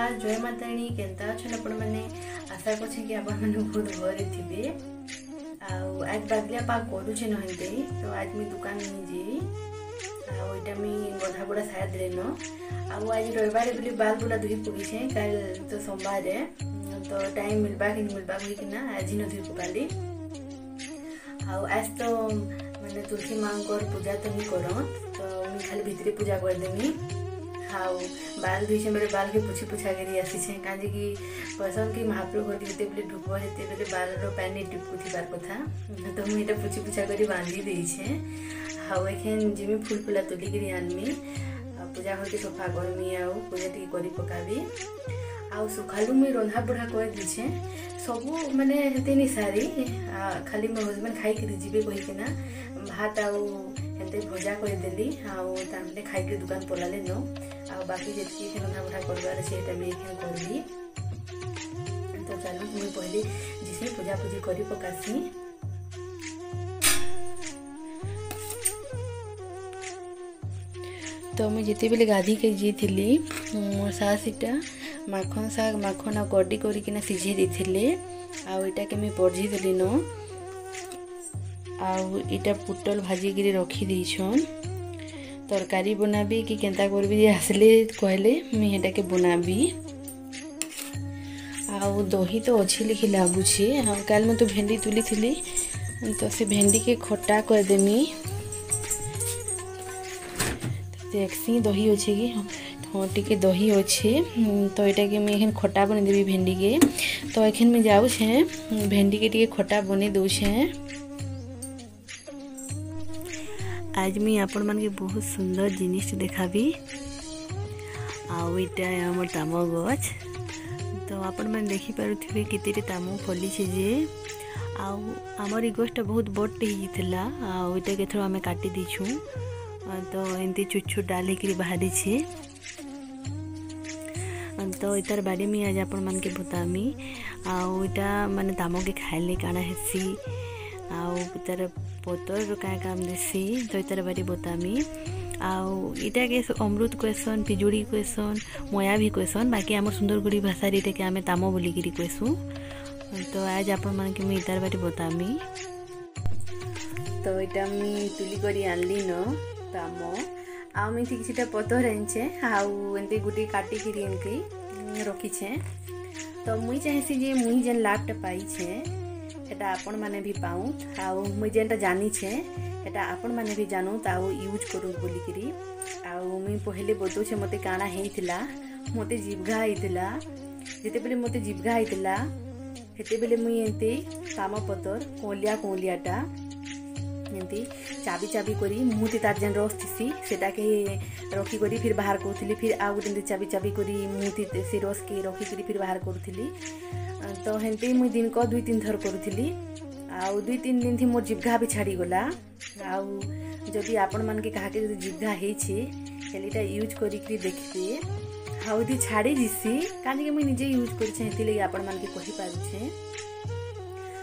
नमस्कार जय माताणी केनता अच्छन आपण मैंने आशा करछे कि आपण मैंने बहुत भरे थे। आज बागलिया पाक करुचे नहते तो आज मैं दुकान नहीं जी आईटा मुझे गधा बुड़ा शायद लेन आज रविवार बोली बाल बुड़ा धुई पकईछे कल तो सोमवार तो टाइम मिलवा कि मिलवा बोलिकिना आज न धुई पकाली। आज तो मैंने तुलसी माँ पूजा तो नहीं कर तो मुझे खाली भितरे पूजा करदेमी। हाँ बाल धुईछे मेरे बाल के पुछी पुछा कर आसी कहीं कि कहसन कि महाप्रभु घर जिते बोले ढुक हेते बोले बाल पानी टिपकु थी कथा तो मुझे पुछी पुछा कर बांधी देछे। हाँ एखेन जिमी फुल फुला तुलिक आनमी पूजा घर के सफा करमी पूजा टी कर पकाबी सुखालू मुई रंधा बुढ़ा कर दीछे सबू माने हेते नहीं सारी खाली मो हजबैंड खाई कर जीवे कहीकिना भात आते भजा करदेली आते खाई दुकान पलाले नो बाकी जी रंधा बुढ़ा करवार से करली। तो चलो मुझे पहले जिसे पूजा पूजी कर पकासी। तो मुझे जिते बेले गाधी के जी मोर सास इटा माखन शाग माखन आ कड़ी करकिना सिझे देथिले आईटा के मैं पढ़ी देली न आईटा पुटल भाजी गिरी रखी देछन तरकारी बनाबी कि केंता करबी आसले कहले मुझे हेटा के बनाबी। आउ दही तो अच्छी लिखी लगुच कल मैं तो भेंडी तुली थी तो से भेंडी के खट्टा करदेमी देखसी दही अच्छे कि हाँ टी दही अच्छे तो यहाँ के मुझे खट्टा बनदेवी भेंडी के तो एखन में जाऊे भेंडी के टी खट्टा बने दूचे। आज मुझे आपण मान के बहुत सुंदर जिनिस देखाबी आईटा आम ताम गछ तो आपण मैंने देखी पारे केते ताम फली जे आमर गछटा बहुत बड़टे होता आईटा के थोड़ा आम काटी दीछू तो एमती छुट छुट डाल कर बाहरी छे तो इतार बारे में आज आपण मान के बतामी आईटा माने ताम के खाइले काना हेसी आर पतर क्या काम देसी तो इतार बारे बतामी आईटा के अमृत कहसन पिजुड़ी कहसन मया भी कहसन बाकी आम सुंदरगढ़ी भाषा ये के आम ताम बोलिकी कहसु। तो आज आपण मान के मुझे इतार बारे बतामी। तो यहाँ मुझे तुली कर आनली न ताम आम किसी पतर आनचे आमती गोटे काटिक रखीछे तो मुई चाहेसी जे मुई जेन लाभटा पाइछे एटा आपण माने भी पाऊँ आउ मुई जेनटा जानीछे एटा आपण माने भी जानू ताऊ यूज करूँ बोलिकी आउ मुई पहले बतौछे मते काना हेइतिला मते जिभघा हेइतिला जेते बेले मते जिभघा हेइतिला हेते बेले मुई एंते ताम पतर कोलिया कोलियाटा एमती चाबी चाबी करी मुहूर्ते तार जेन रस थी सेटा के रखी करी फिर बाहर करूली फिर आउ गोटे चाबी चाबी करी मुहूर्ते से रस के रखी करी फिर बाहर करूली तो हेमती मुई दिन को 2-3 थर करूली आउ 2-3 दिन थी मोर जिभघा भी छाड़ी गला आउ जदि आपण मान के कहा के जदि जिभघा हेछे हेलीटा यूज करी देखबे आउ दी छाड़ी जिसी कानी के मुई निजे यूज करछे हेती लगी आपण मान के कहि पारुछे।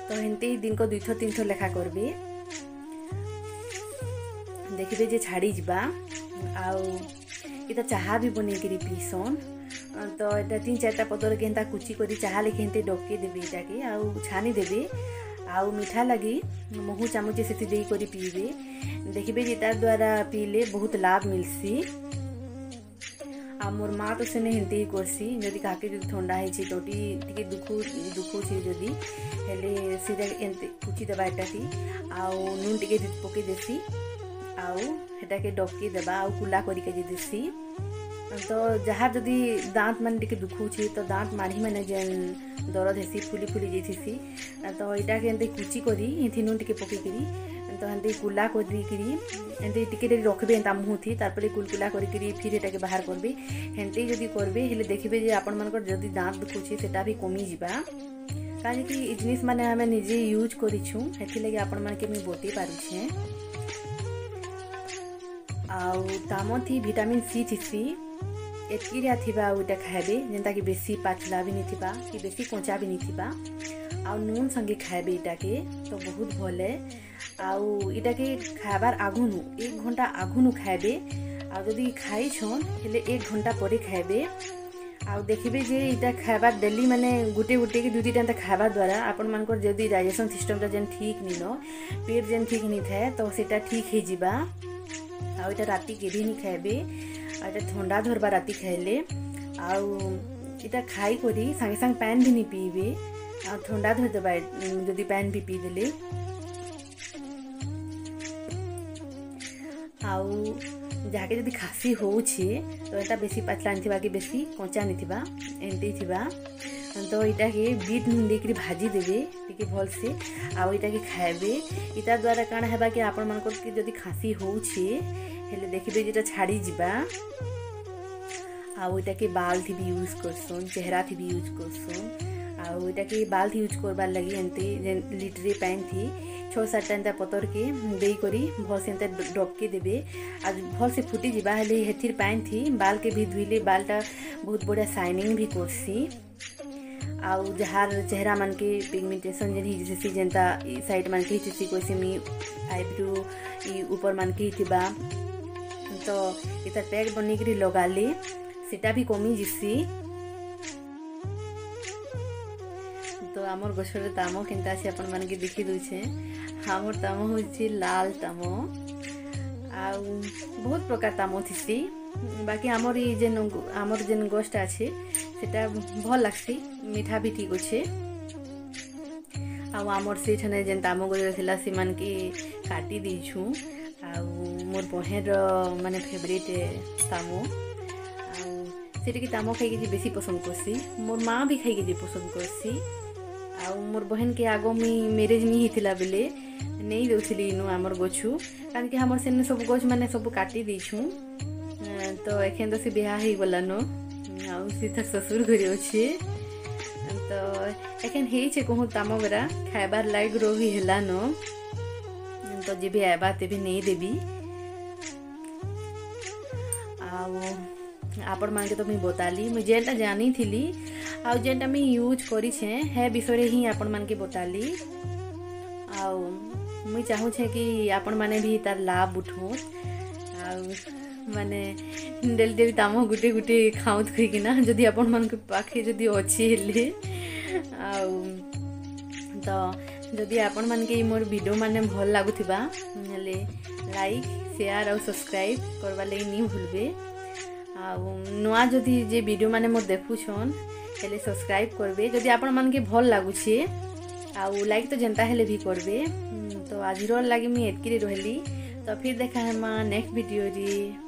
तो हेमती दिन को 2-3 थर लेखा करबे देखिए जे छाड़ी जावा आउ चाहा भी बन कर पीसन तो यहाँ 3-4टा पतर के कुची कर चाहा लेके डके देवे यहाँ के आउ छानी देवे आउ मीठा लगी महू चामचे से पीबे देखिए जे तार द्वारा पीले बहुत लाभ मिलसी। आ मोर माँ तो सेने हेंते ही करसी जदि काके जदि ठंडा है तोटी टिके दुखुची जदि हेले सीधा एंते कुची देवा एटाटी आउ नून टिके पके देसी आउ हेटा के डकी देबा आउ कुला करिके जे देसी। तो जहाँ जदि दांत मान टिके दुखुची तो दांत माढ़ी मैंने जेन दरद हेसी फुली फुली जाइसी तो यहाँ के एंते कुची करी एथि नून टिके पकेकरी तो एंते कुला करी एंते टिके रखबे एंता मुहूथी तारपरे कुलकुला करी फिर एटा के बाहर करबे हेंते जदि करबे हेले देखबे जे आपण मानकर जदि दांत दुखुची सेटा भी कमी जिबा काहे कि ई जिनिस माने हमें निजे यूज करिछु हेथि लागि आपण मान के मैं बतै पारुछे। आउ ताम थी विटामिन सी थी एतकिरिया थिबा उटा खाइबे जेनता कि बेसी पाचला भी नहीं थिबा कि बेसी कंचा भी नहीं थिबा आउ नून संगे खाइबे इटा के तो बहुत भले आउ इटा के खाबार आगुनु 1 घंटा आगुनु खाइबे आ जदि खाई छन हेले 1 घंटा परे खाइबे आउ देखिए जे इटा खाइबा डेली माने गुटे गुटे कि दुईटा एंता खाइबा द्वारा आपण मानकर जदि डाइजेशन सिस्टम जेन ठीक नी न पेट जेन ठीक नी थाए तो सेटा ठीक हो जिबा। आउ इटा राति केभी नी खाइबे, इटा ठंडा धरबा राति खाइले। आउ इटा खाई करी संगे संग पानी भी नी पीबे, आ ठंडा धर देबा जदि पानी भी पी देले। आउ जहाँके जदि खासी होउछे तो एटा बेसी पतला निथिबा कि बेसी कच्चा निथिबा एंती थिबा तो इटा के बीट नून देकरी भाजी देबे टिके भल से। आउ इटा के खाइबे। इटा द्वारा काना हेबा कि आपण मानकर कि जदि खासी होउछे हेले देखिबे जेटा छाड़ी जिबा। आउ इटा के बाल थी भी यूज करसोन, चेहरा थी भी यूज करसोन। आउ इटा के बाल थी यूज करबार लगी एंते जेन लिटरे पैन थी 6-7 एंता पतर के देई करी भल से एंता डबके देबे। आ भल से फुटी जिबा हेले हेथिर पैन थी बाल के भी धुइले बालटा बहुत बढ़िया शाइनिंग भी करसी। आउ जहार चेहरा मन के पिगमेंटेशन जेन ही जैसे जेनता साइड मन के हिची कोइसे मी आईब्रो ई ऊपर मन के हिथिबा तो इता पैक बनी करी लगाले सेटा भी कमी जिसी। तो आमर गछर ताम केनता अछि अपन मन के देखि दउछे। हमर ताम होछि लाल ताम, आउ बहुत प्रकार ताम थिसी। बाकी आमर ई जेन आमर जेन गछटा अछि सेटा भल लागसी, मीठा भी ठीक अच्छे। आउ आमर से ठने जेन ताम गछ थिला से मन के काटी देछु। आउ मोर बहेर माने फेवरेट ताम। आउ सेटा की ताम खाई के बेसी पसंद करसी, मोर माँ भी खाई के पसंद करसी। आउ मोर बहन के आगो में मैरिज नहीं हिथिला बेले नहीं दउथिली इनु आमर गछु, कारण कि हमर सेने सब गछ माने सब काटी देछु। तो एखन तो से बियाह ही गलानो आउ सीधा ससुर घरे अछि। तो एखन हे छे कहूँ ताम बेरा खाइबार लायक रही हेलानो तो जेबे आबा तेबे नहीं देबी। आउ आपण मान के तो मुई बताली मुई जेनटा जानी थिली आउ जेनटा मुई यूज करी छे हे विषय ही आपण मान के बताली। आउ मुई चाहू छे कि आपण माने भी तार लाभ उठो। आउ माने डेली डेली ताम गुटे गुटे खाउत खई ना जदि आपण मान के पाखे जदि अछि हेले। आउ तो जदि आपण मान के मोर वीडियो माने भल लागुथिबा हेले लाइक शेयर और सब्सक्राइब करबा लागि नी भूलबे। आउ नुआ जदि जे वीडियो माने मोर देखुछन हेले सब्सक्राइब करबे जदि आपण मान के भल लागुछे। आउ लाइक तो जनता हेले भी करबे। तो आज रो लागि मी एतकी रहली। तो फिर देखा है नेक्स्ट वीडियो री।